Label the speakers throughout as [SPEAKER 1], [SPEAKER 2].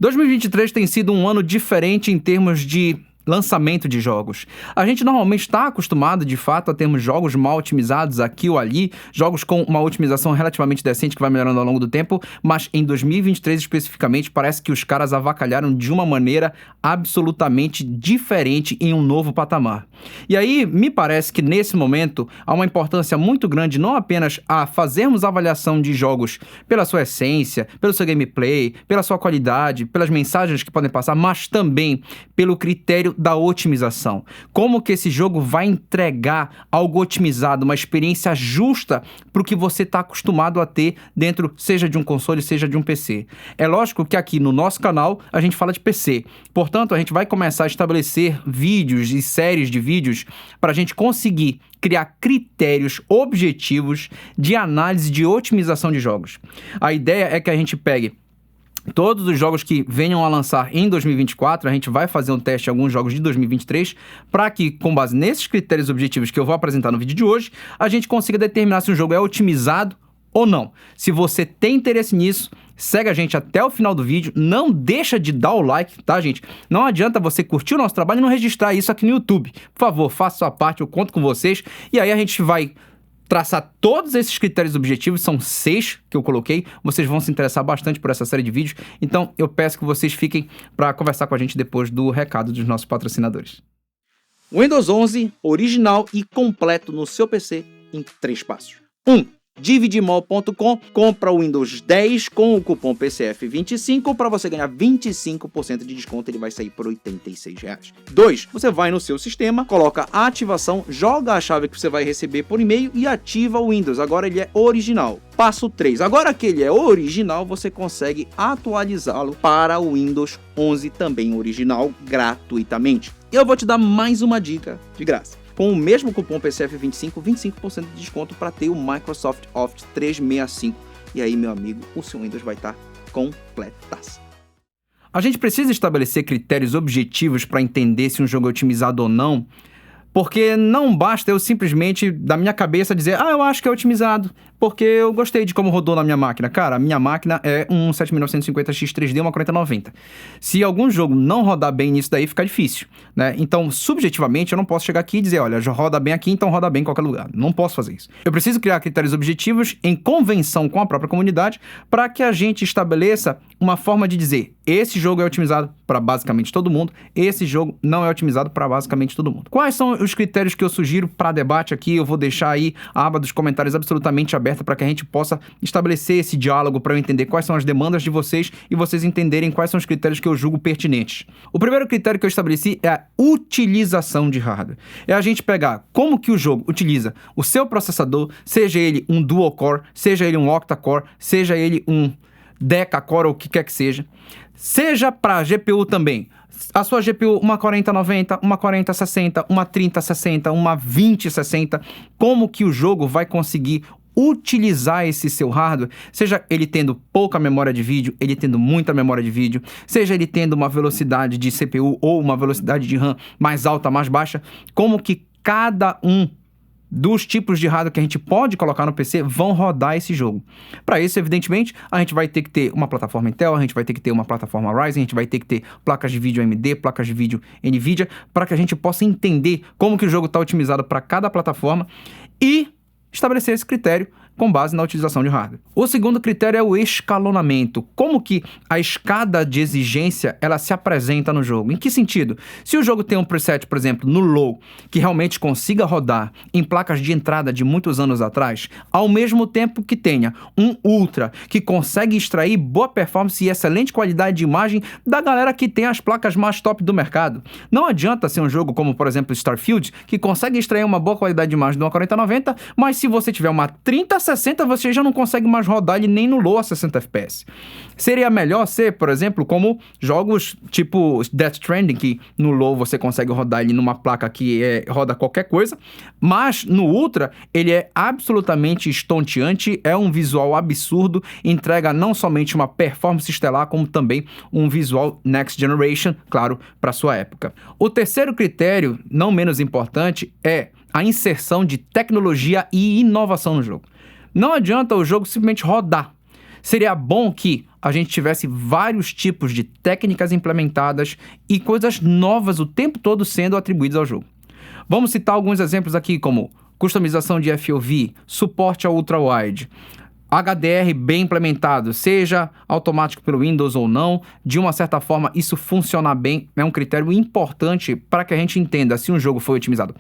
[SPEAKER 1] 2023 tem sido um ano diferente em termos de lançamento de jogos. A gente normalmente está acostumado, de fato, a termos jogos mal otimizados aqui ou ali, jogos com uma otimização relativamente decente que vai melhorando ao longo do tempo, mas em 2023 especificamente parece que os caras avacalharam de uma maneira absolutamente diferente em um novo patamar. E aí, me parece que nesse momento há uma importância muito grande não apenas a fazermos avaliação de jogos pela sua essência, pelo seu gameplay, pela sua qualidade, pelas mensagens que podem passar, mas também pelo critério da otimização. Como que esse jogo vai entregar algo otimizado, uma experiência justa para o que você está acostumado a ter dentro, seja de um console, seja de um PC. É lógico que aqui no nosso canal a gente fala de PC. Portanto, a gente vai começar a estabelecer vídeos e séries de vídeos para a gente conseguir criar critérios objetivos de análise de otimização de jogos. A ideia é que a gente pegue todos os jogos que venham a lançar em 2024, a gente vai fazer um teste em alguns jogos de 2023, para que, com base nesses critérios objetivos que eu vou apresentar no vídeo de hoje, a gente consiga determinar se o jogo é otimizado ou não. Se você tem interesse nisso, segue a gente até o final do vídeo, não deixa de dar o like, tá, gente? Não adianta você curtir o nosso trabalho e não registrar isso aqui no YouTube. Por favor, faça a sua parte, eu conto com vocês, e aí a gente vai traçar todos esses critérios objetivos, são 6 que eu coloquei, vocês vão se interessar bastante por essa série de vídeos, então eu peço que vocês fiquem para conversar com a gente depois do recado dos nossos patrocinadores. Windows 11 original e completo no seu PC em 3 passos. 1. Dividimall.com, compra o Windows 10 com o cupom PCF25 para você ganhar 25% de desconto, ele vai sair por R$ 86. 2. Você vai no seu sistema, coloca a ativação, joga a chave que você vai receber por e-mail e ativa o Windows, agora ele é original. Passo 3. Agora que ele é original, você consegue atualizá-lo para o Windows 11 também original gratuitamente. E eu vou te dar mais uma dica de graça. Com o mesmo cupom PCF25, 25% de desconto para ter o Microsoft Office 365. E aí, meu amigo, o seu Windows vai estar completaço. A gente precisa estabelecer critérios objetivos para entender se um jogo é otimizado ou não, porque não basta eu simplesmente, da minha cabeça, dizer eu acho que é otimizado, porque eu gostei de como rodou na minha máquina. Cara, a minha máquina é um 7950X 3D, uma 4090. Se algum jogo não rodar bem nisso daí, fica difícil, né? Então, subjetivamente, eu não posso chegar aqui e dizer, olha, já roda bem aqui, então roda bem em qualquer lugar. Não posso fazer isso. Eu preciso criar critérios objetivos em convenção com a própria comunidade para que a gente estabeleça uma forma de dizer, esse jogo é otimizado para basicamente todo mundo, esse jogo não é otimizado para basicamente todo mundo. Quais são os critérios que eu sugiro para debate aqui? Eu vou deixar aí a aba dos comentários absolutamente aberta para que a gente possa estabelecer esse diálogo para eu entender quais são as demandas de vocês e vocês entenderem quais são os critérios que eu julgo pertinentes. O primeiro critério que eu estabeleci é a utilização de hardware. É a gente pegar como que o jogo utiliza o seu processador, seja ele um dual-core, seja ele um octa-core, seja ele um deca-core ou o que quer que seja para GPU também. A sua GPU, uma 4090, uma 4060, uma 3060, uma 2060, como que o jogo vai conseguir utilizar esse seu hardware, seja ele tendo pouca memória de vídeo, ele tendo muita memória de vídeo, seja ele tendo uma velocidade de CPU ou uma velocidade de RAM mais alta, mais baixa, como que cada um dos tipos de hardware que a gente pode colocar no PC vão rodar esse jogo. Para isso, evidentemente, a gente vai ter que ter uma plataforma Intel, a gente vai ter que ter uma plataforma Ryzen, a gente vai ter que ter placas de vídeo AMD, placas de vídeo NVIDIA, para que a gente possa entender como que o jogo está otimizado para cada plataforma e estabelecer esse critério com base na utilização de hardware. O segundo critério é o escalonamento. Como que a escada de exigência ela se apresenta no jogo? Em que sentido? Se o jogo tem um preset, por exemplo, no low, que realmente consiga rodar em placas de entrada de muitos anos atrás, ao mesmo tempo que tenha um ultra, que consegue extrair boa performance e excelente qualidade de imagem da galera que tem as placas mais top do mercado. Não adianta ser um jogo como, por exemplo, Starfield, que consegue extrair uma boa qualidade de imagem de uma 4090, mas se você tiver uma 3060, você já não consegue mais rodar ele nem no low a 60 FPS. Seria melhor ser, por exemplo, como jogos tipo Death Stranding, que no low você consegue rodar ele numa placa que roda qualquer coisa, mas no Ultra ele é absolutamente estonteante, é um visual absurdo, entrega não somente uma performance estelar, como também um visual Next Generation, claro, para sua época. O terceiro critério, não menos importante, é a inserção de tecnologia e inovação no jogo. Não adianta o jogo simplesmente rodar. Seria bom que a gente tivesse vários tipos de técnicas implementadas e coisas novas o tempo todo sendo atribuídas ao jogo. Vamos citar alguns exemplos aqui, como customização de FOV, suporte ao ultra-wide, HDR bem implementado, seja automático pelo Windows ou não. De uma certa forma, isso funcionar bem é um critério importante para que a gente entenda se um jogo foi otimizado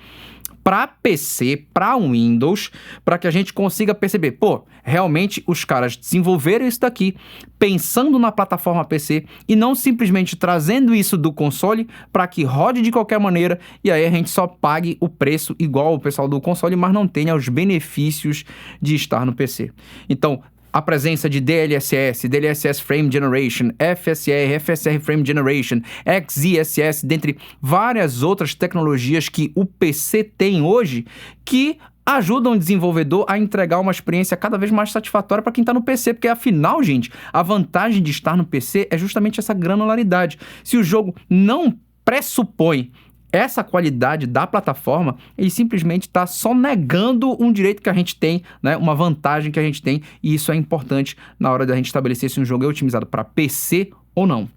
[SPEAKER 1] para PC, para Windows, para que a gente consiga perceber, pô, realmente os caras desenvolveram isso daqui pensando na plataforma PC e não simplesmente trazendo isso do console para que rode de qualquer maneira e aí a gente só pague o preço igual o pessoal do console, mas não tenha os benefícios de estar no PC. Então, a presença de DLSS, DLSS Frame Generation, FSR, FSR Frame Generation, XeSS, dentre várias outras tecnologias que o PC tem hoje, que ajudam o desenvolvedor a entregar uma experiência cada vez mais satisfatória para quem está no PC, porque afinal, gente, a vantagem de estar no PC é justamente essa granularidade. Se o jogo não pressupõe essa qualidade da plataforma, ele simplesmente está só negando um direito que a gente tem, né? Uma vantagem que a gente tem, e isso é importante na hora da gente estabelecer se um jogo é otimizado para PC ou não.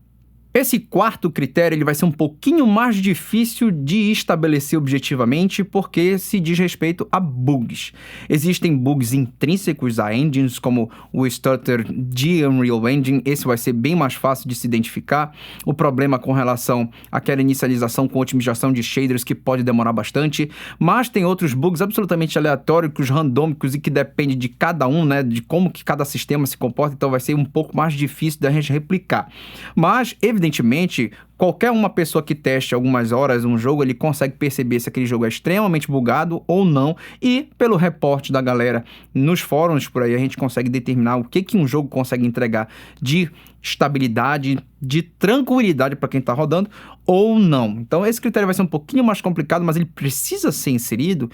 [SPEAKER 1] Esse quarto critério ele vai ser um pouquinho mais difícil de estabelecer objetivamente porque se diz respeito a bugs. Existem bugs intrínsecos a engines, como o stutter de Unreal Engine, esse vai ser bem mais fácil de se identificar. O problema com relação àquela inicialização com otimização de shaders que pode demorar bastante, mas tem outros bugs absolutamente aleatórios, randômicos e que depende de cada um, né, de como que cada sistema se comporta, então vai ser um pouco mais difícil da gente replicar. Mas, evidentemente, qualquer uma pessoa que teste algumas horas um jogo, ele consegue perceber se aquele jogo é extremamente bugado ou não, e pelo reporte da galera nos fóruns por aí, a gente consegue determinar o que um jogo consegue entregar de estabilidade, de tranquilidade para quem está rodando ou não. Então esse critério vai ser um pouquinho mais complicado, mas ele precisa ser inserido,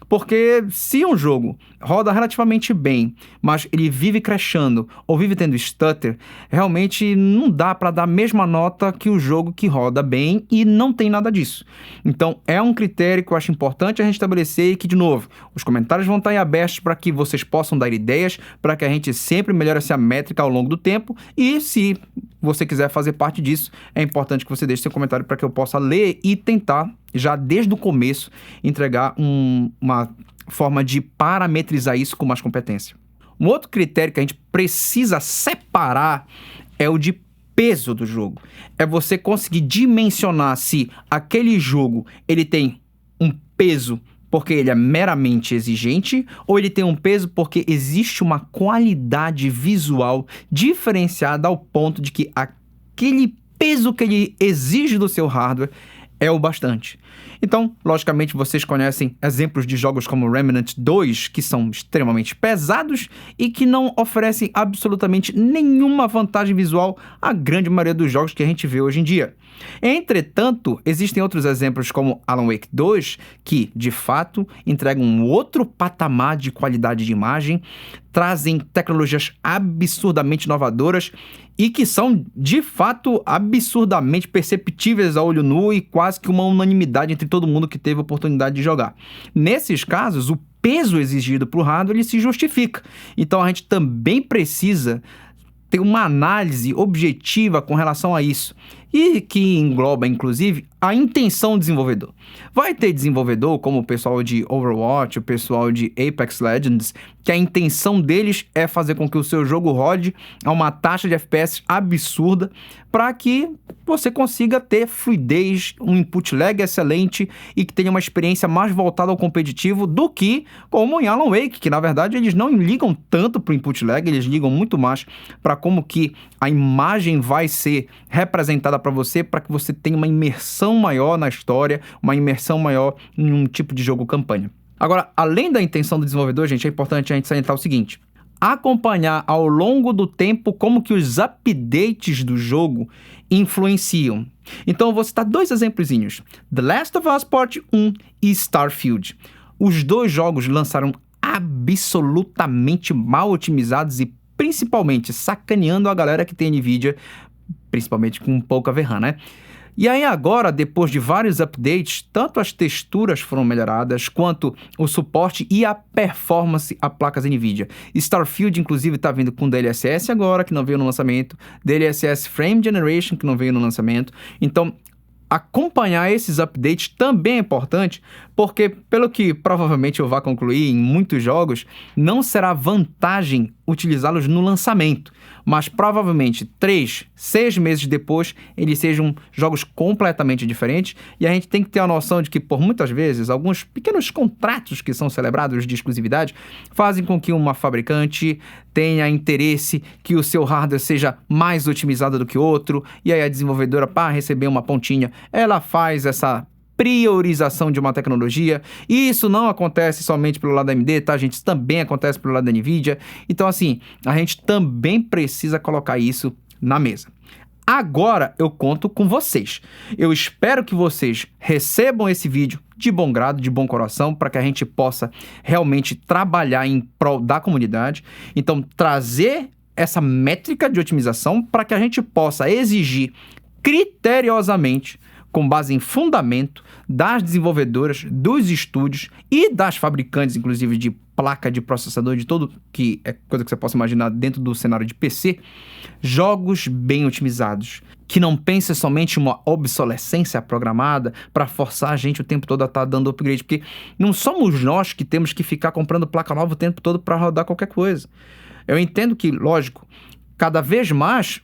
[SPEAKER 1] porque se um jogo roda relativamente bem, mas ele vive crashando ou vive tendo stutter, realmente não dá para dar a mesma nota que o jogo que roda bem e não tem nada disso. Então é um critério que eu acho importante a gente estabelecer e que, de novo, os comentários vão estar aí abertos para que vocês possam dar ideias, para que a gente sempre melhore essa métrica ao longo do tempo, e se você quiser fazer parte disso, é importante que você deixe seu comentário para que eu possa ler e tentar, já desde o começo, entregar uma forma de parametrizar isso com mais competência. Um outro critério que a gente precisa separar é o de peso do jogo. É você conseguir dimensionar se aquele jogo ele tem um peso porque ele é meramente exigente, ou ele tem um peso porque existe uma qualidade visual diferenciada ao ponto de que aquele peso que ele exige do seu hardware é o bastante. Então, logicamente, vocês conhecem exemplos de jogos como Remnant 2, que são extremamente pesados e que não oferecem absolutamente nenhuma vantagem visual à grande maioria dos jogos que a gente vê hoje em dia. Entretanto, existem outros exemplos como Alan Wake 2, que, de fato, entregam um outro patamar de qualidade de imagem, trazem tecnologias absurdamente inovadoras e que são, de fato, absurdamente perceptíveis a olho nu e quase que uma unanimidade entre todo mundo que teve a oportunidade de jogar. Nesses casos, o peso exigido para o hardware ele se justifica. Então, a gente também precisa ter uma análise objetiva com relação a isso, e que engloba, inclusive, a intenção do desenvolvedor. Vai ter desenvolvedor, como o pessoal de Overwatch, o pessoal de Apex Legends, que a intenção deles é fazer com que o seu jogo rode a uma taxa de FPS absurda para que você consiga ter fluidez, um input lag excelente e que tenha uma experiência mais voltada ao competitivo do que como em Alan Wake, que na verdade eles não ligam tanto para o input lag, eles ligam muito mais para como que a imagem vai ser representada para você, para que você tenha uma imersão maior na história, uma imersão maior em um tipo de jogo campanha. Agora, além da intenção do desenvolvedor, gente, é importante a gente salientar o seguinte: acompanhar ao longo do tempo como que os updates do jogo influenciam. Então, eu vou citar dois exemplozinhos: The Last of Us Part 1 e Starfield. Os dois jogos lançaram absolutamente mal otimizados e principalmente sacaneando a galera que tem NVIDIA, principalmente com pouca VRAM, né? E aí agora, depois de vários updates, tanto as texturas foram melhoradas, quanto o suporte e a performance a placas NVIDIA. Starfield, inclusive, está vindo com DLSS agora, que não veio no lançamento, DLSS Frame Generation, que não veio no lançamento. Então, acompanhar esses updates também é importante, porque, pelo que provavelmente eu vá concluir em muitos jogos, não será vantagem utilizá-los no lançamento, mas provavelmente 3, 6 meses depois eles sejam jogos completamente diferentes, e a gente tem que ter a noção de que, por muitas vezes, alguns pequenos contratos que são celebrados de exclusividade fazem com que uma fabricante tenha interesse que o seu hardware seja mais otimizado do que outro, e aí a desenvolvedora, para receber uma pontinha, ela faz essa priorização de uma tecnologia, e isso não acontece somente pelo lado da AMD, tá, gente? Isso também acontece pelo lado da NVIDIA. Então, assim, a gente também precisa colocar isso na mesa. Agora eu conto com vocês. Eu espero que vocês recebam esse vídeo de bom grado, de bom coração, para que a gente possa realmente trabalhar em prol da comunidade. Então, trazer essa métrica de otimização para que a gente possa exigir criteriosamente, com base em fundamento, das desenvolvedoras, dos estúdios e das fabricantes, inclusive de placa de processador, de tudo que é coisa que você possa imaginar dentro do cenário de PC, jogos bem otimizados, que não pense somente em uma obsolescência programada para forçar a gente o tempo todo a estar dando upgrade, porque não somos nós que temos que ficar comprando placa nova o tempo todo para rodar qualquer coisa. Eu entendo que, lógico, cada vez mais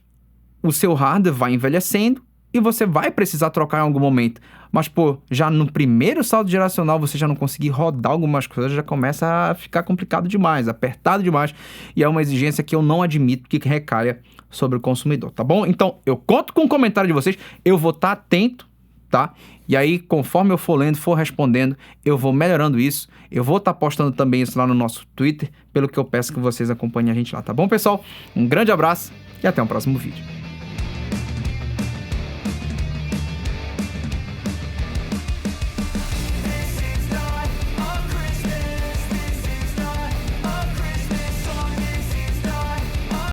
[SPEAKER 1] o seu hardware vai envelhecendo, e você vai precisar trocar em algum momento. Mas, pô, já no primeiro salto geracional você já não conseguir rodar algumas coisas, já começa a ficar complicado demais, apertado demais. E é uma exigência que eu não admito que recaia sobre o consumidor, tá bom? Então, eu conto com o comentário de vocês, eu vou estar atento, tá? E aí, conforme eu for lendo, for respondendo, eu vou melhorando isso. Eu vou estar postando também isso lá no nosso Twitter, pelo que eu peço que vocês acompanhem a gente lá, tá bom, pessoal? Um grande abraço e até o próximo vídeo.